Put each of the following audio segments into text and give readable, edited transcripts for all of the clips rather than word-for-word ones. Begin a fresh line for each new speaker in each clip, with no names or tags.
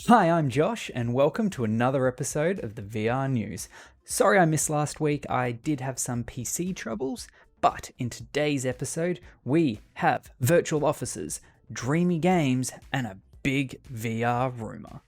Hi, I'm Josh, and welcome to another episode of the VR News. Sorry I missed last week, I did have some PC troubles, but in today's episode, we have virtual offices, dreamy games, and a big VR rumour.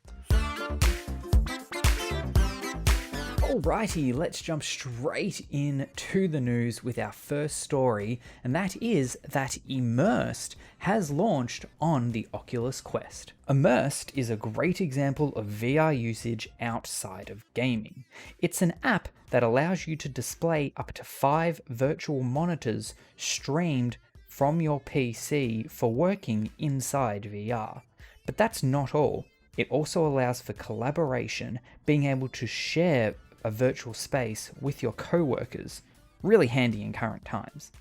Alrighty, let's jump straight into the news with our first story, and that is that Immersed has launched on the Oculus Quest. Immersed is a great example of VR usage outside of gaming. It's an app that allows you to display up to 5 virtual monitors streamed from your PC for working inside VR. But that's not all. It also allows for collaboration, being able to share a virtual space with your co-workers, really handy in current times.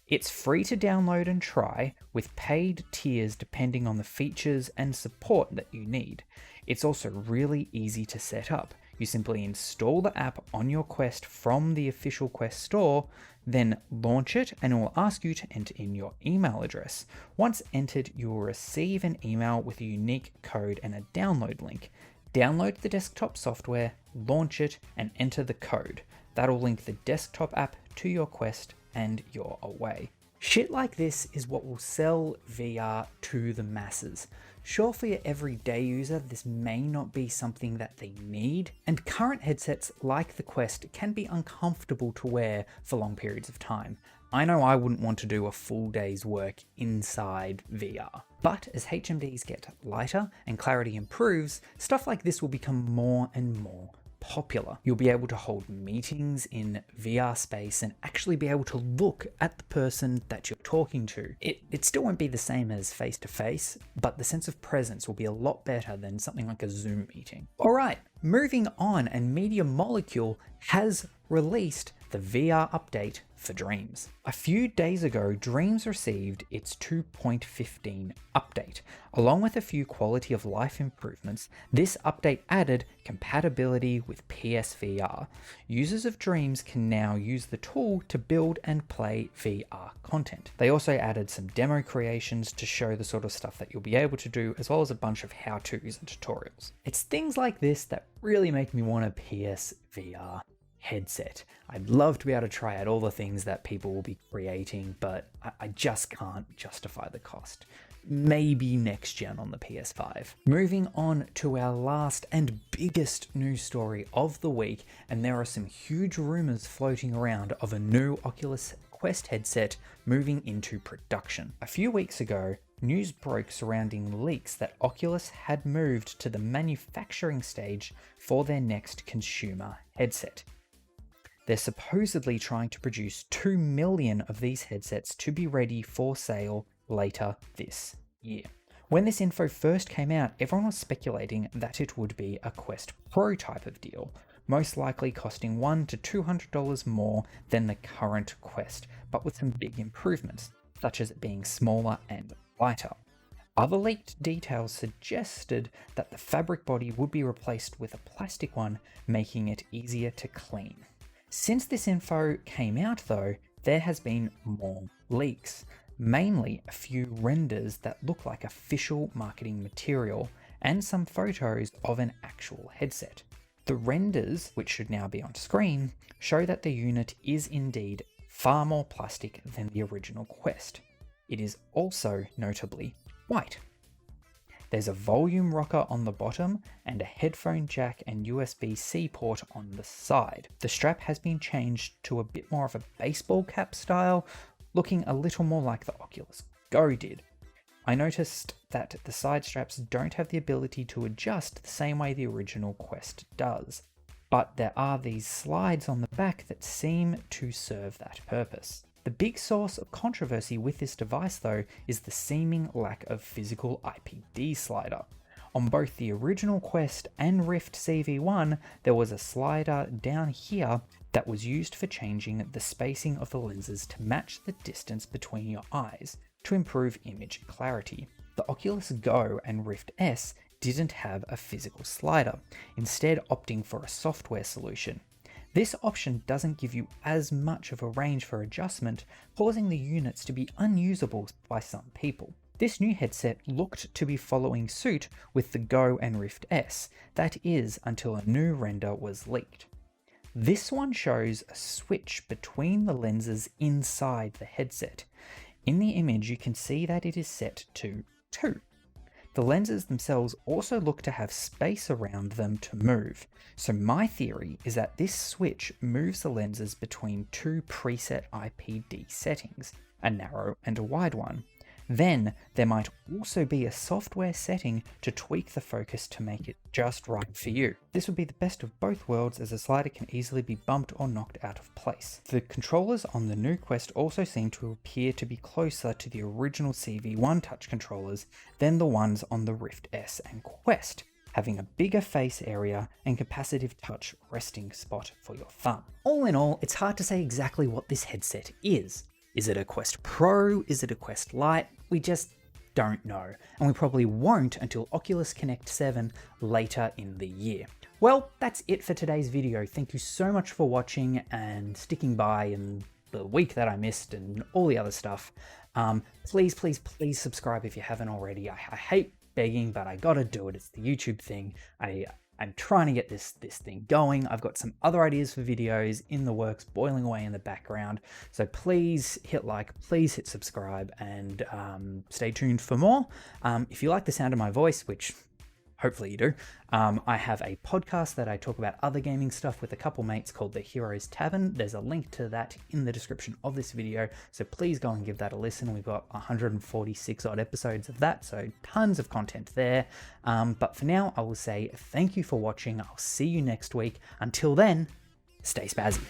It's free to download and try, with paid tiers depending on the features and support that you need. It's also really easy to set up. You simply install the app on your Quest from the official Quest store, then launch it and it will ask you to enter in your email address. Once entered, you will receive an email with a unique code and a download link. Download the desktop software, launch it, and enter the code. That'll link the desktop app to your Quest and you're away. Shit like this is what will sell VR to the masses. Sure, for your everyday user, this may not be something that they need, and current headsets like the Quest can be uncomfortable to wear for long periods of time. I know I wouldn't want to do a full day's work inside VR. But as HMDs get lighter and clarity improves, stuff like this will become more and more popular. You'll be able to hold meetings in VR space and actually be able to look at the person that you're talking to. It still won't be the same as face-to-face, but the sense of presence will be a lot better than something like a Zoom meeting. Alright, moving on, and Media Molecule has released the VR update for Dreams. A few days ago, Dreams received its 2.15 update. Along with a few quality of life improvements, this update added compatibility with PSVR. Users of Dreams can now use the tool to build and play VR content. They also added some demo creations to show the sort of stuff that you'll be able to do, as well as a bunch of how-tos and tutorials. It's things like this that really make me want a PSVR headset. I'd love to be able to try out all the things that people will be creating, but I just can't justify the cost. Maybe next gen on the PS5. Moving on to our last and biggest news story of the week, and there are some huge rumors floating around of a new Oculus Quest headset moving into production. A few weeks ago, news broke surrounding leaks that Oculus had moved to the manufacturing stage for their next consumer headset. They're supposedly trying to produce 2 million of these headsets to be ready for sale later this year. When this info first came out, everyone was speculating that it would be a Quest Pro type of deal, most likely costing $100 to $200 more than the current Quest, but with some big improvements, such as it being smaller and lighter. Other leaked details suggested that the fabric body would be replaced with a plastic one, making it easier to clean. Since this info came out though, there has been more leaks, mainly a few renders that look like official marketing material and some photos of an actual headset. The renders, which should now be on screen, show that the unit is indeed far more plastic than the original Quest. It is also notably white. There's a volume rocker on the bottom and a headphone jack and USB-C port on the side. The strap has been changed to a bit more of a baseball cap style, looking a little more like the Oculus Go did. I noticed that the side straps don't have the ability to adjust the same way the original Quest does, but there are these slides on the back that seem to serve that purpose. The big source of controversy with this device though is the seeming lack of physical IPD slider. On both the original Quest and Rift CV1, there was a slider down here that was used for changing the spacing of the lenses to match the distance between your eyes to improve image clarity. The Oculus Go and Rift S didn't have a physical slider, instead opting for a software solution. This option doesn't give you as much of a range for adjustment, causing the units to be unusable by some people. This new headset looked to be following suit with the Go and Rift S, that is, until a new render was leaked. This one shows a switch between the lenses inside the headset. In the image, you can see that it is set to 2. The lenses themselves also look to have space around them to move, so my theory is that this switch moves the lenses between 2 preset IPD settings, a narrow and a wide one. Then there might also be a software setting to tweak the focus to make it just right for you. This would be the best of both worlds, as the slider can easily be bumped or knocked out of place. The controllers on the new Quest also seem to appear to be closer to the original CV1 touch controllers than the ones on the Rift S and Quest, having a bigger face area and capacitive touch resting spot for your thumb. All in all, it's hard to say exactly what this headset is. Is it a Quest Pro? Is it a Quest Lite? We just don't know, and we probably won't until Oculus Connect 7 later in the year. Well, that's it for today's video. Thank you so much for watching and sticking by in the week that I missed and all the other stuff. Please subscribe if you haven't already. I hate begging, but I gotta do it. It's the YouTube thing. I'm trying to get this thing going. I've got some other ideas for videos in the works, boiling away in the background. So please hit like, please hit subscribe, and stay tuned for more. If you like the sound of my voice, which hopefully you do, I have a podcast that I talk about other gaming stuff with a couple mates called The Heroes Tavern. There's a link to that in the description of this video, so please go and give that a listen. We've got 146 odd episodes of that, so tons of content there. But for now, I will say thank you for watching. I'll see you next week. Until then, stay spazzy.